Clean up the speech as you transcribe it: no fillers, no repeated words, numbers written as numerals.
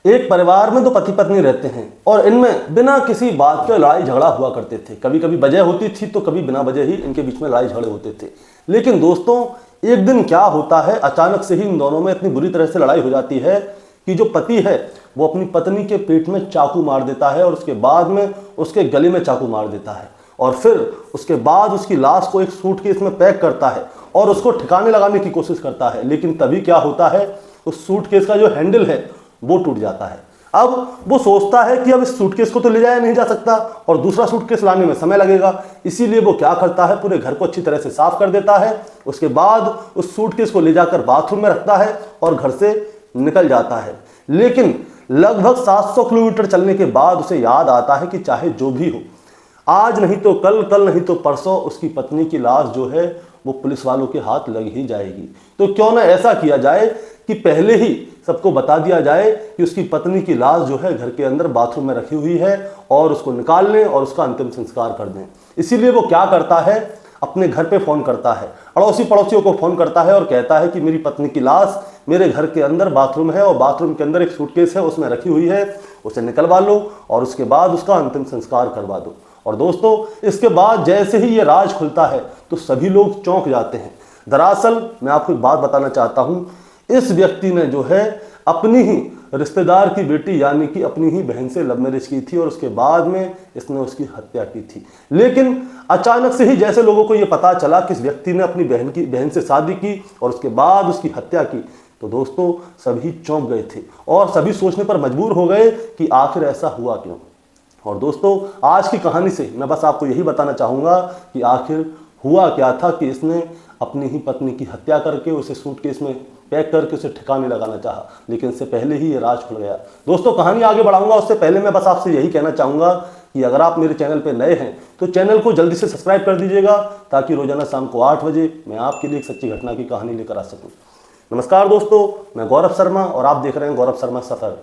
एक परिवार में दो पति पत्नी रहते हैं और इनमें बिना किसी बात के लड़ाई झगड़ा हुआ करते थे। कभी कभी वजह होती थी तो कभी बिना वजह ही इनके बीच में लड़ाई झगड़े होते थे। लेकिन दोस्तों, एक दिन क्या होता है, अचानक से ही इन दोनों में इतनी बुरी तरह से लड़ाई हो जाती है कि जो पति है वो अपनी पत्नी के पेट में चाकू मार देता है और उसके बाद में उसके गले में चाकू मार देता है और फिर उसके बाद उसकी लाश को एक सूटकेस में पैक करता है और उसको ठिकाने लगाने की कोशिश करता है। लेकिन तभी क्या होता है, उस सूटकेस का जो हैंडल है वो टूट जाता है। अब वो सोचता है कि अब इस सूटकेस को तो ले जाया नहीं जा सकता और दूसरा सूटकेस लाने में समय लगेगा, इसीलिए वो क्या करता है, पूरे घर को अच्छी तरह से साफ कर देता है। उसके बाद उस सूटकेस को ले जाकर बाथरूम में रखता है और घर से निकल जाता है। लेकिन लगभग 700 किलोमीटर चलने के बाद उसे याद आता है कि चाहे जो भी हो, आज नहीं तो कल, कल नहीं तो परसों उसकी पत्नी की लाश जो है वो पुलिस वालों के हाथ लग ही जाएगी। तो क्यों ना ऐसा किया जाए कि पहले ही सबको बता दिया जाए कि उसकी पत्नी की लाश जो है घर के अंदर बाथरूम में रखी हुई है और उसको निकाल लें और उसका अंतिम संस्कार कर दें। इसीलिए वो क्या करता है, अपने घर पे फ़ोन करता है, अड़ोसी पड़ोसियों को फ़ोन करता है और कहता है कि मेरी पत्नी की लाश मेरे घर के अंदर बाथरूम है और बाथरूम के अंदर एक सूटकेस है, उसमें रखी हुई है, उसे निकलवा लो और उसके बाद उसका अंतिम संस्कार करवा दो। और दोस्तों, इसके बाद जैसे ही ये राज खुलता है तो सभी लोग चौंक जाते हैं। दरअसल मैं आपको एक बात बताना चाहता हूँ, इस व्यक्ति ने जो है अपनी ही रिश्तेदार की बेटी यानी कि अपनी ही बहन से लव मैरिज की थी और उसके बाद में इसने उसकी हत्या की थी। लेकिन अचानक से ही जैसे लोगों को ये पता चला कि इस व्यक्ति ने अपनी बहन से शादी की और उसके बाद उसकी हत्या की, तो दोस्तों सभी चौंक गए थे और सभी सोचने पर मजबूर हो गए कि आखिर ऐसा हुआ क्यों। और दोस्तों, आज की कहानी से मैं बस आपको यही बताना चाहूँगा कि आखिर हुआ क्या था कि इसने अपनी ही पत्नी की हत्या करके उसे सूटकेस में पैक करके उसे ठिकाने लगाना चाहा, लेकिन इससे पहले ही ये राज खुल गया। दोस्तों, कहानी आगे बढ़ाऊंगा उससे पहले मैं बस आपसे यही कहना चाहूँगा कि अगर आप मेरे चैनल पर नए हैं तो चैनल को जल्दी से सब्सक्राइब कर दीजिएगा ताकि रोजाना शाम को 8 बजे मैं आपके लिए एक सच्ची घटना की कहानी लेकर आ सकूँ। नमस्कार दोस्तों, मैं गौरव शर्मा और आप देख रहे हैं गौरव शर्मा सफर।